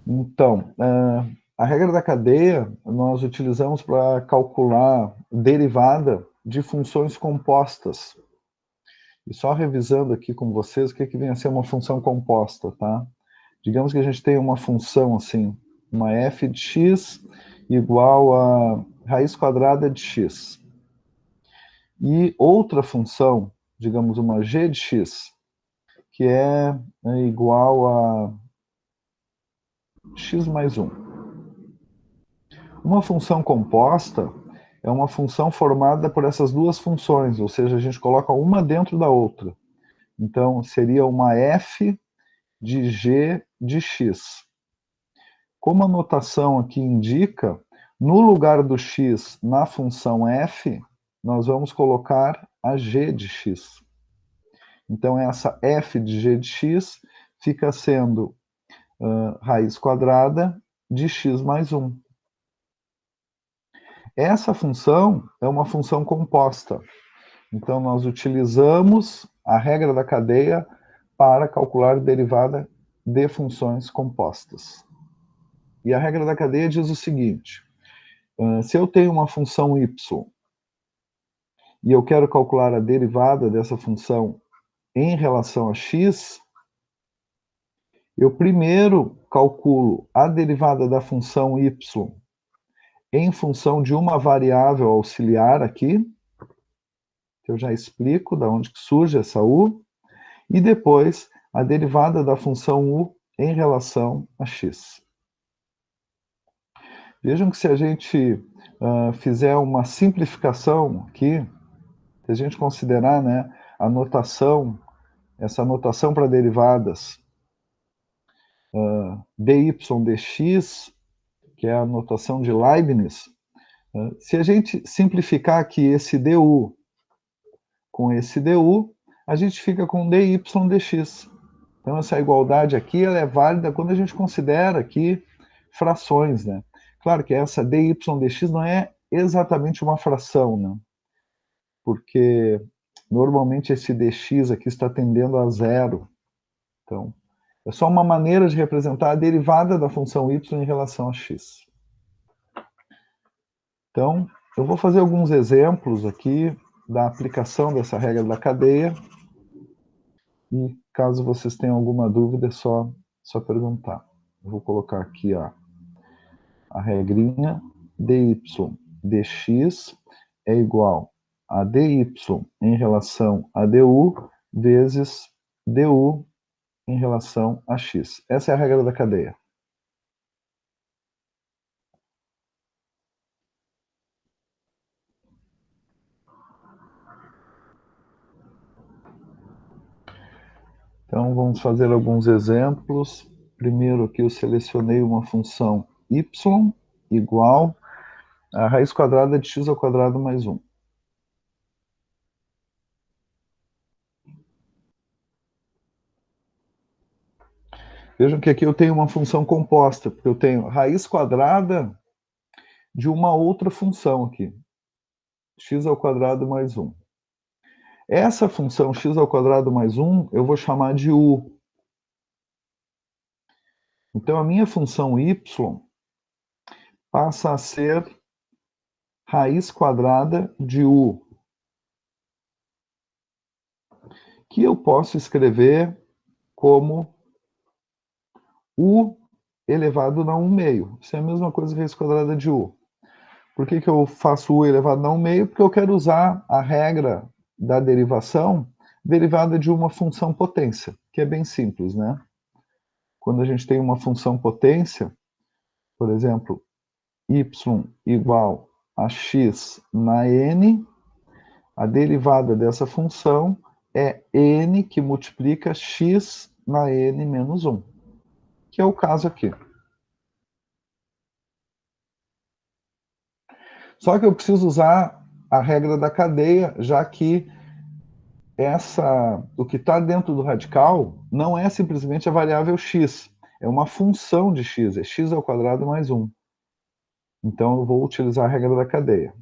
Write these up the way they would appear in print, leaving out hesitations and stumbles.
Então, a regra da cadeia nós utilizamos para calcular derivada de funções compostas. E só revisando aqui com vocês o que vem a ser uma função composta, tá? Digamos que a gente tem uma função assim, uma f de x igual a raiz quadrada de x. E outra função, digamos uma g de x, que é igual a x mais 1. Uma função composta é uma função formada por essas duas funções, ou seja, a gente coloca uma dentro da outra. Então, seria uma f de g de x. Como a notação aqui indica, no lugar do x na função f, nós vamos colocar a g de x. Então, essa f de g de x fica sendo raiz quadrada de x mais 1. Essa função é uma função composta. Então, nós utilizamos a regra da cadeia para calcular a derivada de funções compostas. E a regra da cadeia diz o seguinte: se eu tenho uma função y e eu quero calcular a derivada dessa função em relação a x, eu primeiro calculo a derivada da função y em função de uma variável auxiliar aqui, que eu já explico de onde surge essa u, e depois a derivada da função u em relação a x. Vejam que se a gente fizer uma simplificação aqui, se a gente considerar, né, a notação, essa notação para derivadas dy dx, que é a notação de Leibniz, se a gente simplificar aqui esse du com esse du, a gente fica com dy dx. Então, essa igualdade aqui ela é válida quando a gente considera aqui frações, né? Claro que essa dy dx não é exatamente uma fração, né? Porque normalmente esse dx aqui está tendendo a zero. Então, é só uma maneira de representar a derivada da função y em relação a x. Então, eu vou fazer alguns exemplos aqui da aplicação dessa regra da cadeia. E caso vocês tenham alguma dúvida, é só perguntar. Eu vou colocar aqui a regrinha dy dx é igual a dy em relação a du vezes du em relação a x. Essa é a regra da cadeia. Então, vamos fazer alguns exemplos. Primeiro aqui eu selecionei uma função y igual a raiz quadrada de x ao quadrado mais 1. Vejam que aqui eu tenho uma função composta, porque eu tenho raiz quadrada de uma outra função aqui, x ao quadrado mais 1. Essa função x ao quadrado mais 1 eu vou chamar de u. Então, a minha função y passa a ser raiz quadrada de u, que eu posso escrever como u elevado a 1 meio. Isso é a mesma coisa que raiz quadrada de u. Por que eu faço u elevado a 1 meio? Porque eu quero usar a regra da derivação derivada de uma função potência, que é bem simples, né? Quando a gente tem uma função potência, por exemplo, y igual a x na n, a derivada dessa função é n que multiplica x na n menos 1, que é o caso aqui. Só que eu preciso usar a regra da cadeia, já que o que está dentro do radical não é simplesmente a variável x, é uma função de x, é x ao quadrado mais 1. Então, eu vou utilizar a regra da cadeia.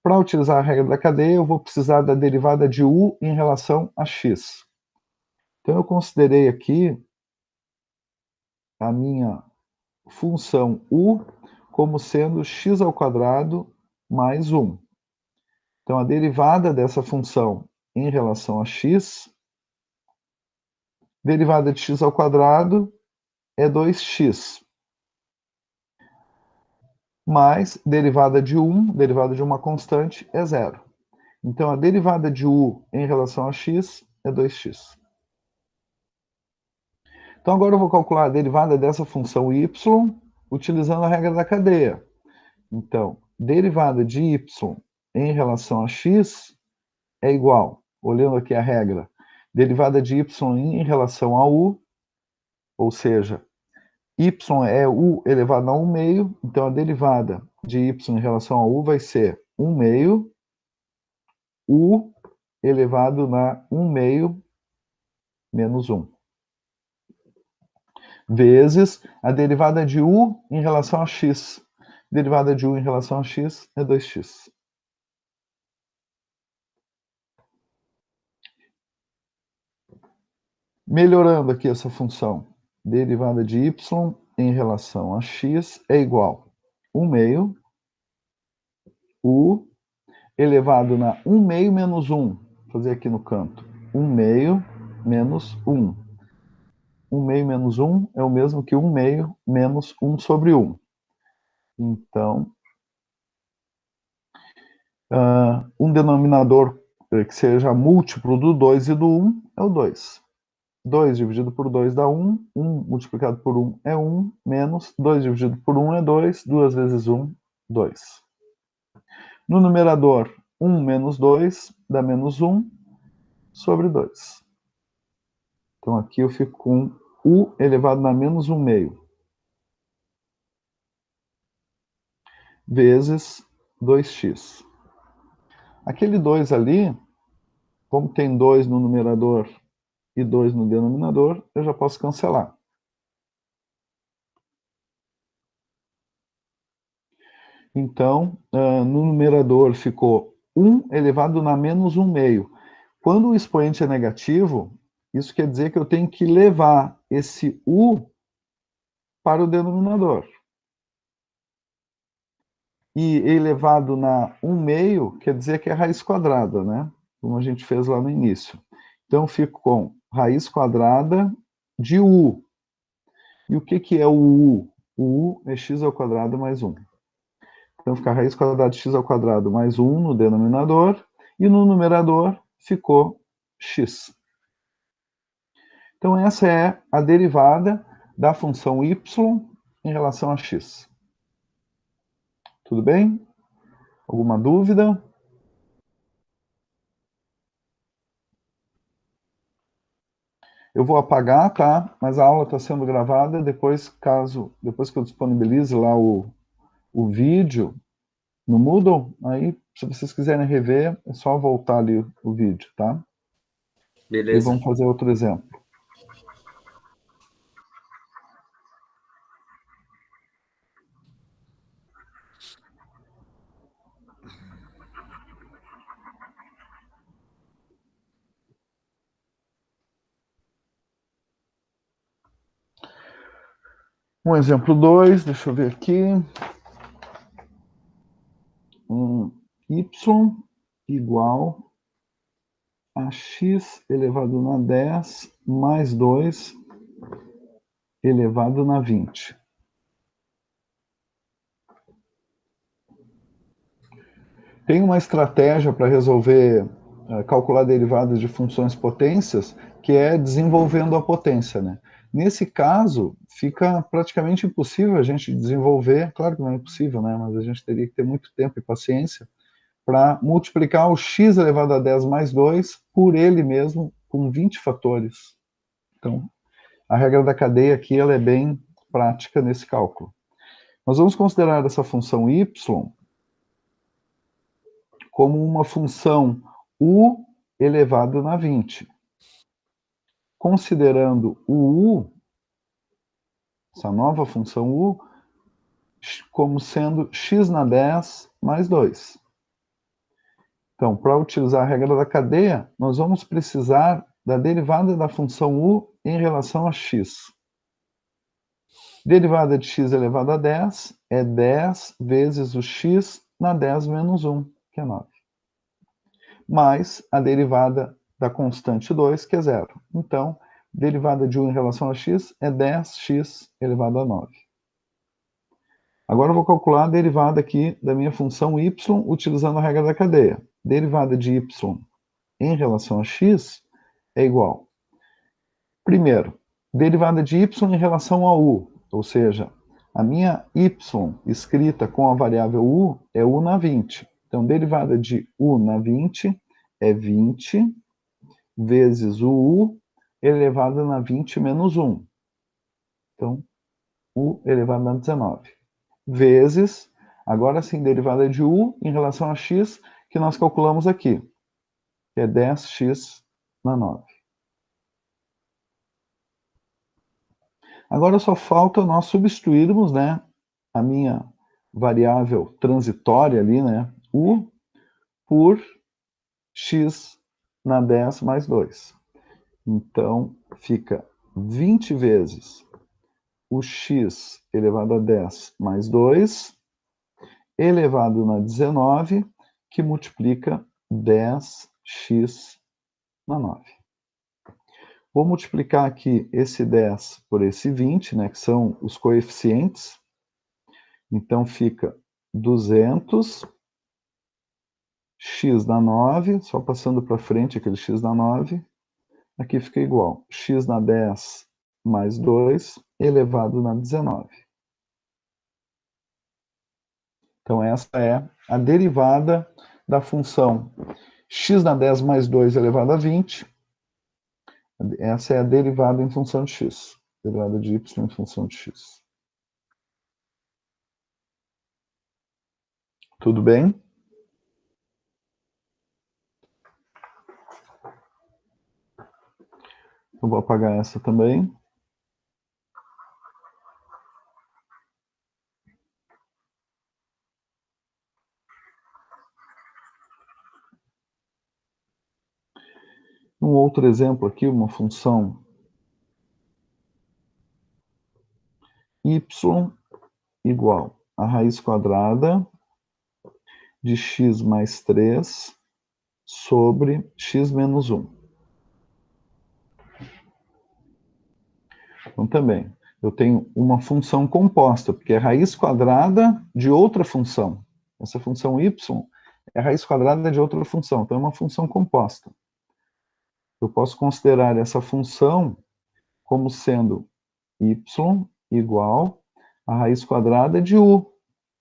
Para utilizar a regra da cadeia, eu vou precisar da derivada de u em relação a x. Então, eu considerei aqui a minha função u como sendo x ao quadrado mais 1. Então, a derivada dessa função em relação a x, derivada de x ao quadrado é 2x. Mais derivada de 1, derivada de uma constante, é 0. Então, a derivada de u em relação a x é 2x. Então, agora eu vou calcular a derivada dessa função y utilizando a regra da cadeia. Então, derivada de y em relação a x é igual, olhando aqui a regra, derivada de y em relação a u, ou seja, y é u elevado a 1 meio, então a derivada de y em relação a u vai ser 1 meio, u elevado na 1 meio menos 1. Vezes a derivada de u em relação a x. Derivada de u em relação a x é 2x. Melhorando aqui essa função, derivada de y em relação a x é igual a 1 meio, u elevado na 1 meio menos 1. Vou fazer aqui no canto. 1 meio menos 1. 1 meio menos 1 é o mesmo que 1 meio menos 1 sobre 1. Então, um denominador que seja múltiplo do 2 e do 1 é o 2. 2 dividido por 2 dá 1. 1 multiplicado por 1 é 1. Menos 2 dividido por 1 é 2. 2 vezes 1, 2. No numerador, 1 menos 2 dá menos 1 sobre 2. Então, aqui eu fico com u elevado na menos 1 meio. Vezes 2x. Aquele 2 ali, como tem 2 no numerador e 2 no denominador, eu já posso cancelar. Então, no numerador ficou 1 elevado na menos 1 meio. Quando o expoente é negativo, isso quer dizer que eu tenho que levar esse u para o denominador. E elevado na 1 meio quer dizer que é raiz quadrada, né? Como a gente fez lá no início. Então, eu fico com raiz quadrada de u. E o que é o u? O u é x ao quadrado mais 1. Então, fica raiz quadrada de x ao quadrado mais 1 no denominador. E no numerador ficou x. Então, essa é a derivada da função y em relação a x. Tudo bem? Alguma dúvida? Eu vou apagar, tá? Mas a aula está sendo gravada. Depois que eu disponibilize lá o vídeo no Moodle, aí, se vocês quiserem rever, é só voltar ali o vídeo, tá? Beleza. E vamos fazer outro exemplo. Um exemplo 2, deixa eu ver aqui. Y igual a x elevado na 10 mais 2 elevado na 20. Tem uma estratégia para resolver, calcular derivadas de funções potências, que é desenvolvendo a potência, né? Nesse caso, fica praticamente impossível a gente desenvolver, claro que não é impossível, né? Mas a gente teria que ter muito tempo e paciência para multiplicar o x elevado a 10 mais 2 por ele mesmo com 20 fatores. Então, a regra da cadeia aqui ela é bem prática nesse cálculo. Nós vamos considerar essa função y como uma função u elevado na 20. Considerando o u, essa nova função u, como sendo x na 10 mais 2. Então, para utilizar a regra da cadeia, nós vamos precisar da derivada da função u em relação a x. Derivada de x elevado a 10 é 10 vezes o x na 10 menos 1, que é 9. Mais a derivada da constante 2, que é 0. Então, derivada de 1 em relação a x é 10x elevado a 9. Agora eu vou calcular a derivada aqui da minha função y utilizando a regra da cadeia. Derivada de y em relação a x é igual. Primeiro, derivada de y em relação a u, ou seja, a minha y escrita com a variável u é u na 20. Então, derivada de u na 20 é 20 vezes o u elevado na 20 menos 1. Então, u elevado a 19. Vezes, agora sim, derivada de u em relação a x, que nós calculamos aqui, que é 10x na 9. Agora só falta nós substituirmos, né, a minha variável transitória ali, né, u, por x na 10 mais 2. Então, fica 20 vezes o x elevado a 10 mais 2, elevado na 19, que multiplica 10x na 9. Vou multiplicar aqui esse 10 por esse 20, né, que são os coeficientes. Então, fica 200 x na 9, só passando para frente aquele x na 9. Aqui fica igual x na 10 mais 2 elevado na 19. Então, essa é a derivada da função x na 10 mais 2 elevado a 20. Essa é a derivada em função de x. Derivada de y em função de x. Tudo bem? Eu vou apagar essa também. Um outro exemplo aqui, uma função y igual a raiz quadrada de x mais 3 sobre x menos 1. Então, também, eu tenho uma função composta, porque é raiz quadrada de outra função. Essa função y é a raiz quadrada de outra função, então é uma função composta. Eu posso considerar essa função como sendo y igual a raiz quadrada de u.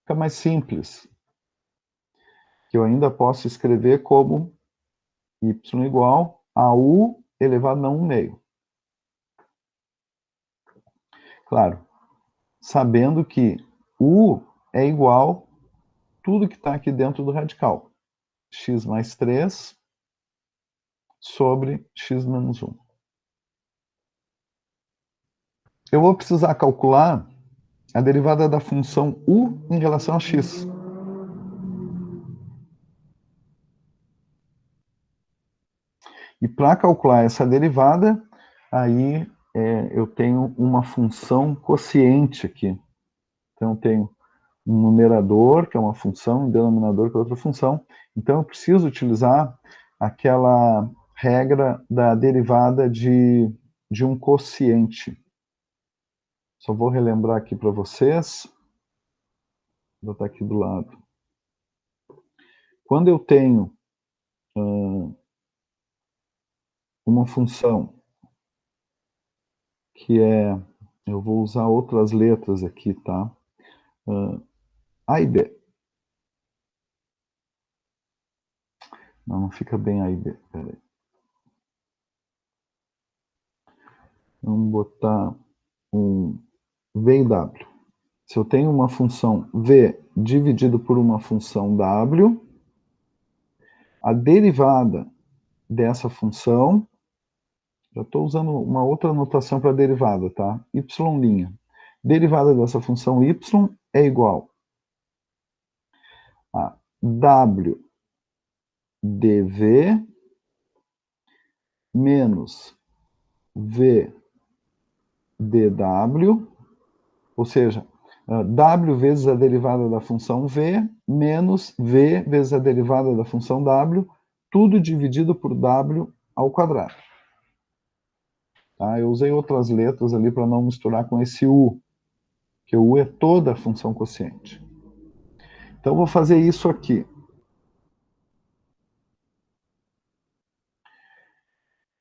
Fica mais simples. Que eu ainda posso escrever como y igual a u elevado a 1 meio. Claro, sabendo que u é igual tudo que está aqui dentro do radical. X mais 3 sobre x menos 1. Eu vou precisar calcular a derivada da função u em relação a x. E para calcular essa derivada, aí eu tenho uma função quociente aqui. Então, eu tenho um numerador, que é uma função, um denominador, que é outra função. Então, eu preciso utilizar aquela regra da derivada de um quociente. Só vou relembrar aqui para vocês. Vou botar aqui do lado. Quando eu tenho uma função que é... Eu vou usar outras letras aqui, tá? A e B. Não fica bem A e B. Peraí. Vamos botar um V e W. Se eu tenho uma função V dividido por uma função W, a derivada dessa função, já estou usando uma outra notação para derivada, tá? Y'. Derivada dessa função y é igual a W dV menos V dW Ou seja, w vezes a derivada da função v, menos v vezes a derivada da função w, tudo dividido por w ao quadrado. Tá? Eu usei outras letras ali para não misturar com esse u, que o u é toda a função quociente. Então, eu vou fazer isso aqui.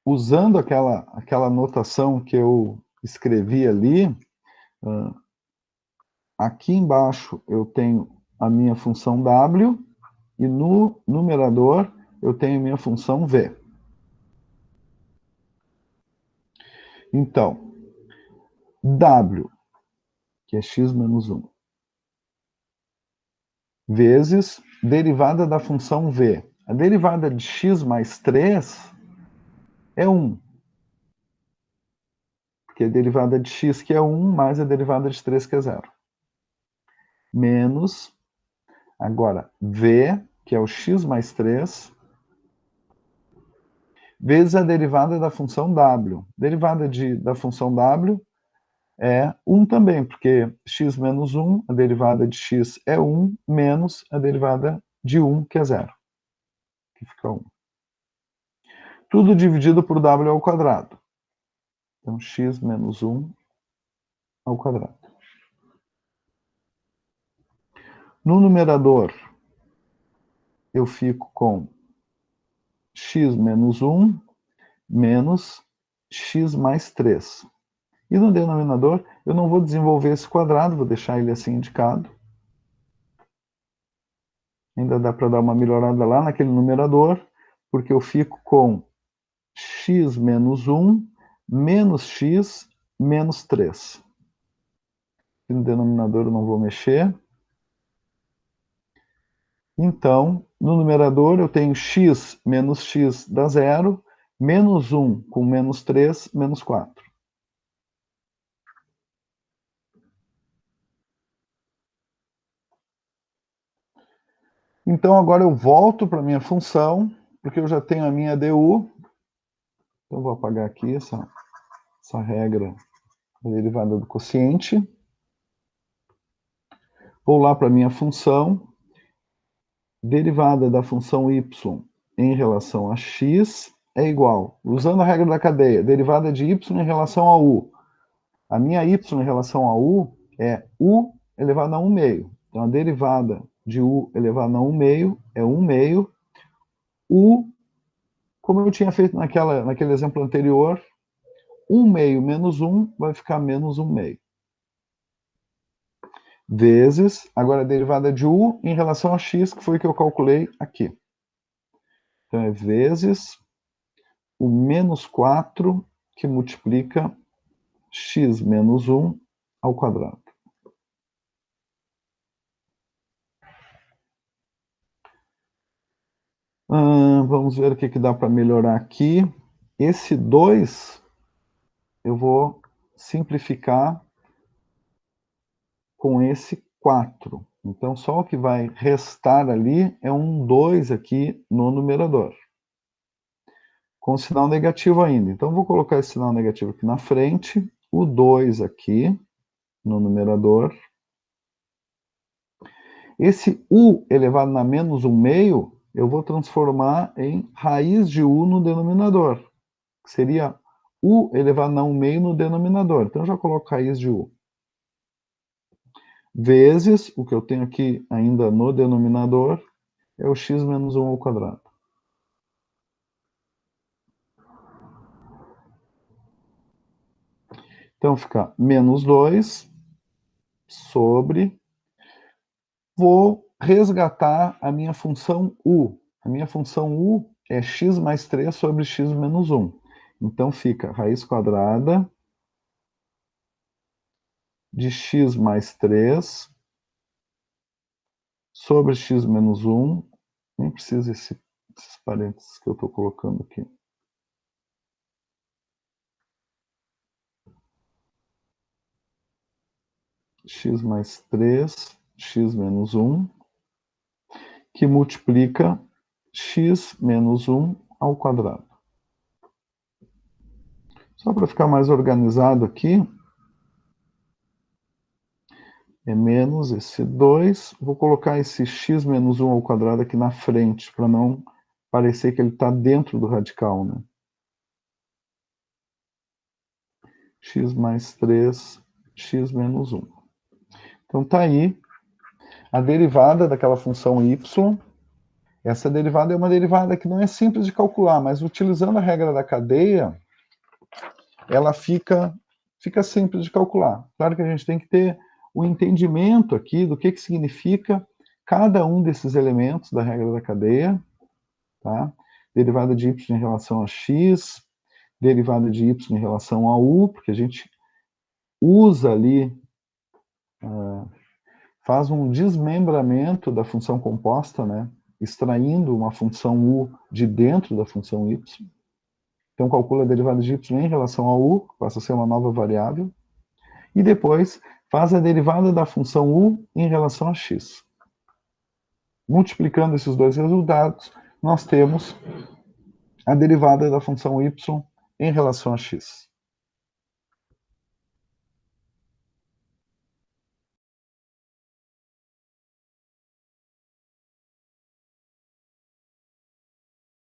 Usando aquela notação que eu escrevi ali, aqui embaixo eu tenho a minha função w, e no numerador eu tenho a minha função v. Então, w, que é x menos 1, vezes derivada da função v. A derivada de x mais 3 é 1. Porque a derivada de x, que é 1, mais a derivada de 3, que é 0. Menos, agora, v, que é o x mais 3, vezes a derivada da função w. Derivada da função w é 1 também, porque x menos 1, a derivada de x é 1, menos a derivada de 1, que é 0. Que fica 1. Tudo dividido por w ao quadrado. Então, x menos 1 ao quadrado. No numerador, eu fico com x menos 1 menos x mais 3. E no denominador, eu não vou desenvolver esse quadrado, vou deixar ele assim indicado. Ainda dá para dar uma melhorada lá naquele numerador, porque eu fico com x menos 1 menos x menos 3. E no denominador eu não vou mexer. Então, no numerador eu tenho x menos x dá 0, menos 1 com menos 3, menos 4. Então, agora eu volto para a minha função, porque eu já tenho a minha du. Então, eu vou apagar aqui essa regra da derivada do quociente. Vou lá para a minha função. Derivada da função y em relação a x é igual, usando a regra da cadeia, derivada de y em relação a u. A minha y em relação a u é u elevado a 1 meio. Então, a derivada de u elevado a 1 meio é 1 meio. U, como eu tinha feito naquele exemplo anterior, 1 meio menos 1 vai ficar menos 1 meio. Vezes, agora a derivada de u em relação a x, que foi o que eu calculei aqui. Então, é vezes o menos 4 que multiplica x menos 1 ao quadrado. Vamos ver o que dá para melhorar aqui. Esse 2 eu vou simplificar com esse 4. Então, só o que vai restar ali é um 2 aqui no numerador. Com sinal negativo ainda. Então, vou colocar esse sinal negativo aqui na frente, o 2 aqui no numerador. Esse u elevado a menos 1 meio, eu vou transformar em raiz de u no denominador, que seria u elevado a 1 meio no denominador. Então, eu já coloco raiz de u. Vezes, o que eu tenho aqui ainda no denominador, é o x menos 1 ao quadrado. Então, fica menos 2 sobre... Vou resgatar a minha função u. A minha função u é x mais 3 sobre x menos 1. Então, fica raiz quadrada de x mais 3 sobre x menos 1. Nem precisa esses parênteses que eu estou colocando aqui. X mais 3, x menos 1, que multiplica x menos 1 ao quadrado. Só para ficar mais organizado aqui, é menos esse 2. Vou colocar esse x menos 1 ao quadrado aqui na frente, para não parecer que ele está dentro do radical, né? X mais 3, x menos 1. Então, está aí a derivada daquela função y. Essa derivada é uma derivada que não é simples de calcular, mas utilizando a regra da cadeia, ela fica simples de calcular. Claro que a gente tem que ter o entendimento aqui do que significa cada um desses elementos da regra da cadeia, tá? Derivada de y em relação a x, derivada de y em relação a u, porque a gente usa ali, faz um desmembramento da função composta, né? Extraindo uma função u de dentro da função y. Então, calcula a derivada de y em relação a u, passa a ser uma nova variável. E depois, faz a derivada da função u em relação a x. Multiplicando esses dois resultados, nós temos a derivada da função y em relação a x.